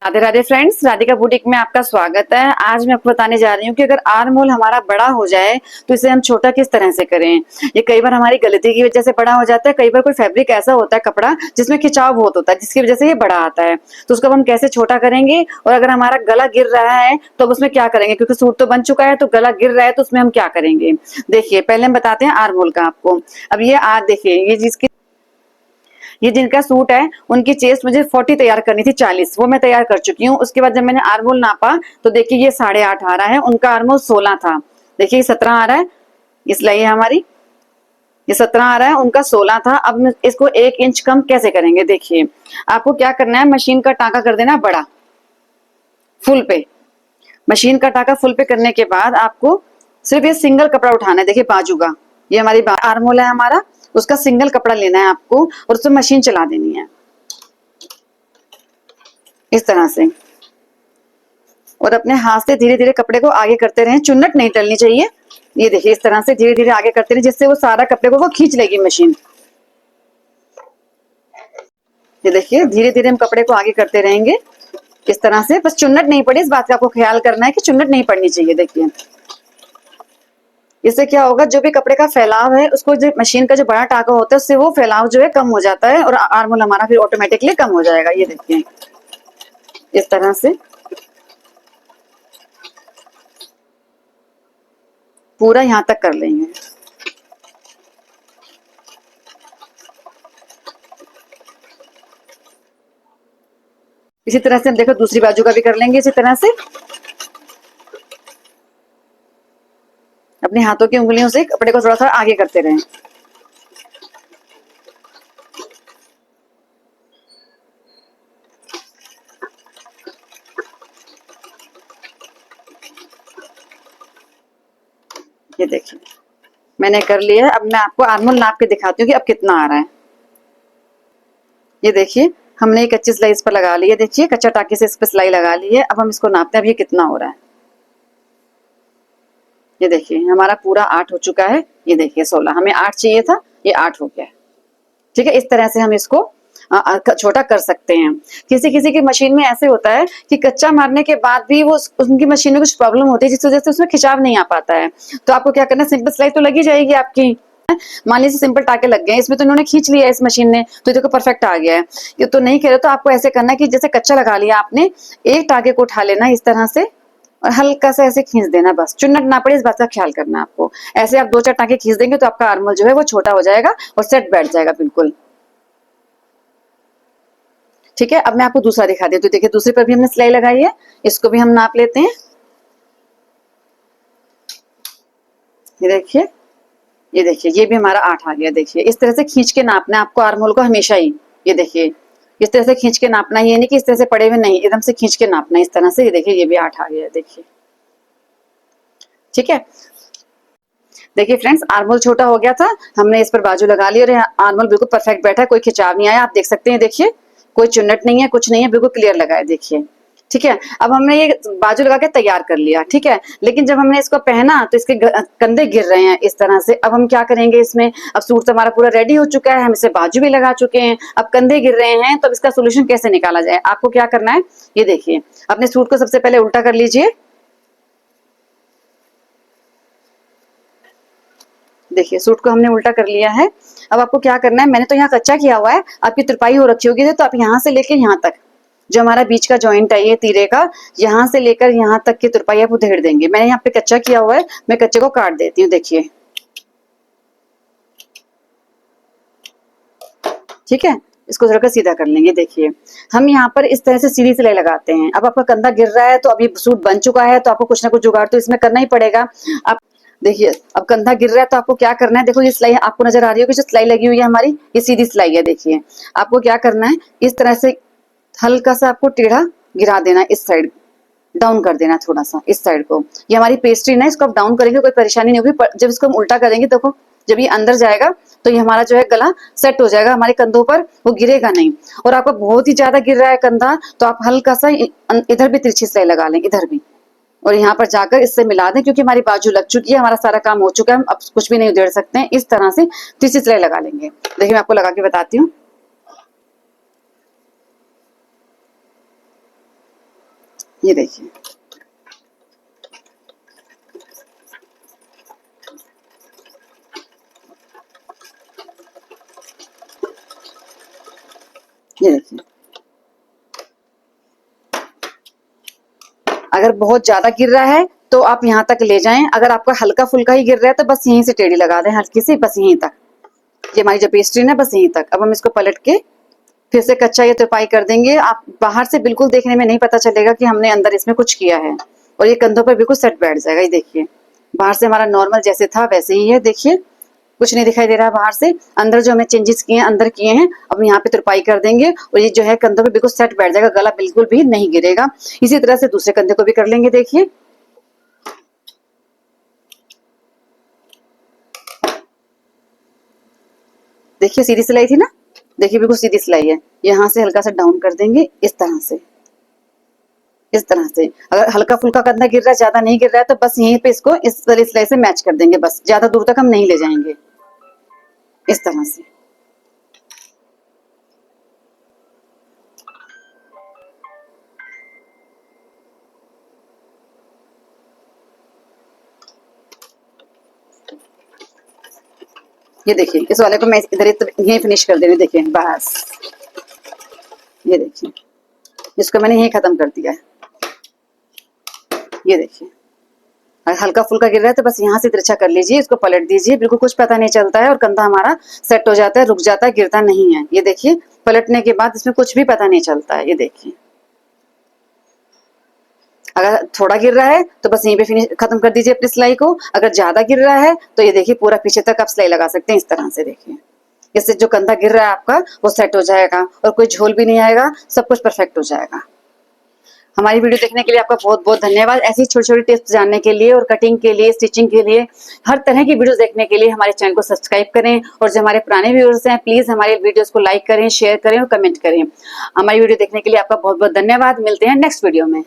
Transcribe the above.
Radhe Radhe friends, Radhika boutique में आपका स्वागत है। आज मैं आपको बताने जा रही हूँ कि अगर आर्म होल हमारा बड़ा हो जाए तो इसे हम छोटा किस तरह से करें। ये कई बार हमारी गलती की वजह से बड़ा हो जाता है। कई बार कोई फैब्रिक ऐसा होता है, कपड़ा जिसमें खिंचाव बहुत होता है, जिसकी वजह से ये बड़ा आता है। तो उसको अब हम कैसे छोटा करेंगे, और अगर हमारा गला गिर रहा है तो अब उसमें क्या करेंगे, क्योंकि सूट तो बन चुका है तो गला गिर रहा है तो उसमें हम क्या करेंगे। देखिए, पहले हम बताते हैं आर्म होल का आपको। अब ये आज देखिए, ये जिनका सूट है उनकी चेस्ट मुझे 40 तैयार करनी थी, 40 वो मैं तैयार कर चुकी हूँ। उसके बाद जब मैंने आर्म होल नापा तो देखिए ये 8.5 आ रहा है, उनका आर्म होल 16 था। देखिए 17 आ रहा है, ये सिलाई है हमारी, ये 17 आ रहा है, उनका 16 था। अब इसको 1 इंच कम कैसे करेंगे। देखिए, आपको क्या करना है, मशीन का टाका कर देना बड़ा, फुल पे। मशीन का टाका फुल पे करने के बाद आपको सिर्फ ये सिंगल कपड़ा उठाना है। देखिए बाजू का, ये हमारी आर्म होल है हमारा, उसका सिंगल कपड़ा लेना है आपको और उसमें मशीन चला देनी है इस तरह से। और अपने हाथ से धीरे धीरे कपड़े को आगे करते रहें, चुन्नट नहीं टलनी चाहिए। ये देखिए इस तरह से धीरे धीरे आगे करते रहें, जिससे वो सारा कपड़े को वो खींच लेगी मशीन। ये देखिए धीरे धीरे हम कपड़े को आगे करते रहेंगे इस तरह से। बस चुन्नट नहीं पड़े, इस बात का आपको ख्याल करना है कि चुन्नट नहीं पड़नी चाहिए। देखिए इससे क्या होगा, जो भी कपड़े का फैलाव है उसको, जो मशीन का जो बड़ा टाका होता है उससे वो फैलाव जो है कम हो जाता है और आर्म होल हमारा फिर ऑटोमेटिकली कम हो जाएगा। ये देखिए इस तरह से पूरा यहाँ तक कर लेंगे। इसी तरह से हम देखो दूसरी बाजू का भी कर लेंगे इसी तरह से। अपने हाथों की उंगलियों से कपड़े को थोड़ा सा आगे करते रहें। ये देखिए मैंने कर लिया है। अब मैं आपको आर्म होल नाप के दिखाती हूँ कि अब कितना आ रहा है। ये देखिए हमने एक कच्ची सिलाई इस पर लगा ली है। देखिए कच्चा टाके से इस पर सिलाई लगा ली है। अब हम इसको नापते हैं, अब ये कितना हो रहा है। ये देखिए हमारा पूरा 8 हो चुका है। ये देखिए 16, हमें 8 चाहिए था, ये 8 हो गया है। ठीक है, इस तरह से हम इसको छोटा कर सकते हैं। किसी किसी की मशीन में ऐसे होता है कि कच्चा मारने के बाद भी वो उनकी मशीन में कुछ प्रॉब्लम होती है, जिस वजह से उसमें खिंचाव नहीं आ पाता है। तो आपको क्या करना है, सिंपल सिलाई तो लगी जाएगी आपकी। मान लीजिए सिंपल टाके लग गए, इसमें तो इन्होंने खींच लिया है इस मशीन ने, तो देखो परफेक्ट आ गया है। ये तो नहीं कह रहे, तो आपको ऐसे करना है कि जैसे कच्चा लगा लिया आपने, एक टाके को उठा लेना इस तरह से और हल्का सा ऐसे खींच देना, बस चुन्नट ना पड़े इस बात का ख्याल करना आपको। ऐसे आप 2-4 टाके खींच देंगे तो आपका आर्म होल जो है वो छोटा हो जाएगा और सेट बैठ जाएगा बिल्कुल। ठीक है, अब मैं आपको दूसरा दिखा देती हूँ। देखिए दूसरे पर भी हमने सिलाई लगाई है, इसको भी हम नाप लेते हैं। ये देखिए, ये देखिए ये भी हमारा 8 आ गया। देखिए इस तरह से खींच के नापना है आपको आर्म होल को हमेशा ही। ये देखिए इस तरह से खींच के नापना है, ये नहीं कि इस तरह से पड़े हुए नहीं, एकदम से खींच के नापना है इस तरह से। ये देखिए ये भी 8 आ गया। देखिए ठीक है। देखिए फ्रेंड्स, आर्म होल छोटा हो गया था, हमने इस पर बाजू लगा ली और आर्म होल बिल्कुल परफेक्ट बैठा है, कोई खिंचाव नहीं आया। आप देख सकते हैं, देखिए कोई चुन्नट नहीं है, कुछ नहीं है, बिल्कुल क्लियर लगा है। देखिए ठीक है। अब हमने ये बाजू लगा के तैयार कर लिया, ठीक है। लेकिन जब हमने इसको पहना तो इसके कंधे गिर रहे हैं इस तरह से। अब हम क्या करेंगे इसमें, अब सूट तो हमारा पूरा रेडी हो चुका है, हम इसे बाजू भी लगा चुके हैं, अब कंधे गिर रहे हैं, तो अब इसका सोल्यूशन कैसे निकाला जाए। आपको क्या करना है, ये देखिए अपने सूट को सबसे पहले उल्टा कर लीजिए। देखिए सूट को हमने उल्टा कर लिया है। अब आपको क्या करना है, मैंने तो यहाँ कच्चा किया हुआ है, आपकी तुरपाई हो रखी होगी तो आप यहाँ से लेके यहाँ तक, जो हमारा बीच का जॉइंट है ये तीरे का, यहाँ से लेकर यहाँ तक की तुरपाई आप उधेड़ देंगे। मैंने यहाँ पे कच्चा किया हुआ है, मैं कच्चे को काट देती हूँ। देखिए ठीक है, इसको थोड़ा सीधा कर लेंगे। देखिए हम यहाँ पर इस तरह से सीधी सिलाई लगाते हैं। अब आपका कंधा गिर रहा है तो अभी सूट बन चुका है, तो आपको कुछ ना कुछ जुगाड़ तो इसमें करना ही पड़ेगा। आप देखिए अब कंधा गिर रहा है तो आपको क्या करना है, देखो ये सिलाई आपको नजर आ रही होगी, जो सिलाई लगी हुई है हमारी, ये सीधी सिलाई है। देखिए आपको क्या करना है, इस तरह से हल्का सा आपको टेढ़ा गिरा देना, इस साइड डाउन कर देना थोड़ा सा इस साइड को। ये हमारी पेस्ट्री ना, इसको आप डाउन करेंगे कोई परेशानी नहीं होगी। जब इसको हम उल्टा करेंगे, देखो जब ये अंदर जाएगा तो ये हमारा जो है गला सेट हो जाएगा हमारे कंधों पर, वो गिरेगा नहीं। और आपका बहुत ही ज्यादा गिर रहा है कंधा, तो आप हल्का सा इधर भी तिरछी सिलाई लगा लें, इधर भी, और यहाँ पर जाकर इससे मिला दें, क्योंकि हमारी बाजू लग चुकी है, हमारा सारा काम हो चुका है, हम अब कुछ भी नहीं उधेड़ सकते हैं। इस तरह से तिरछी सिलाई लगा लेंगे। देखिए मैं आपको लगा के बताती हूँ। ये देखिए, ये देखिए। अगर बहुत ज्यादा गिर रहा है तो आप यहाँ तक ले जाएं, अगर आपका हल्का फुल्का ही गिर रहा है तो बस यहीं से टेढ़ी लगा दें, हल्की सी, बस यहीं तक। ये हमारी जो पेस्ट्री है बस यहीं तक। अब हम इसको पलट के फिर से कच्चा ये तुरपाई कर देंगे। आप बाहर से बिल्कुल देखने में नहीं पता चलेगा कि हमने अंदर इसमें कुछ किया है, और ये कंधों पर बिल्कुल सेट बैठ जाएगा। ये देखिए, बाहर से हमारा नॉर्मल जैसे था वैसे ही है। देखिए, कुछ नहीं दिखाई दे रहा है बाहर से। अंदर जो हमें चेंजेस किए हैं अंदर किए हैं। अब यहाँ पे तुरपाई कर देंगे और ये जो है कंधों पे बिल्कुल सेट बैठ जाएगा, गला बिल्कुल भी नहीं गिरेगा। इसी तरह से दूसरे कंधे को भी कर लेंगे। देखिए, देखिए सीधी सिलाई थी ना, देखिए बिल्कुल सीधी सिलाई है। यहाँ से हल्का सा डाउन कर देंगे इस तरह से, इस तरह से। अगर हल्का फुल्का कंधा गिर रहा है, ज्यादा नहीं गिर रहा है, तो बस यहीं पे इसको इस वाली सिलाई से मैच कर देंगे। बस ज्यादा दूर तक हम नहीं ले जाएंगे, इस तरह से। ये देखिए, इस वाले को मैं इधर यहीं फिनिश कर दे रही हूँ। देखिए बस, ये देखिए, इसको मैंने यहीं खत्म कर दिया है। ये देखिए, अगर हल्का फुल्का गिर रहा है तो बस यहाँ से तिरछा कर लीजिए, इसको पलट दीजिए, बिल्कुल कुछ पता नहीं चलता है और कंधा हमारा सेट हो जाता है, रुक जाता है, गिरता नहीं है। ये देखिए, पलटने के बाद इसमें कुछ भी पता नहीं चलता है। ये देखिए, अगर थोड़ा गिर रहा है तो बस यहीं पे फिनिश खत्म कर दीजिए अपनी सिलाई को। अगर ज्यादा गिर रहा है तो ये देखिए, पूरा पीछे तक आप सिलाई लगा सकते हैं इस तरह से। देखिए, इससे जो कंधा गिर रहा है आपका वो सेट हो जाएगा और कोई झोल भी नहीं आएगा, सब कुछ परफेक्ट हो जाएगा। हमारी वीडियो देखने के लिए आपका बहुत बहुत धन्यवाद। ऐसी छोटी छोटी टिप्स जानने के लिए और कटिंग के लिए, स्टिचिंग के लिए, हर तरह की वीडियोस देखने के लिए हमारे चैनल को सब्सक्राइब करें। और जो हमारे पुराने व्यूअर्स हैं, प्लीज हमारे वीडियोस को लाइक करें, शेयर करें और कमेंट करें। हमारी वीडियो देखने के लिए आपका बहुत बहुत धन्यवाद। मिलते हैं नेक्स्ट वीडियो में।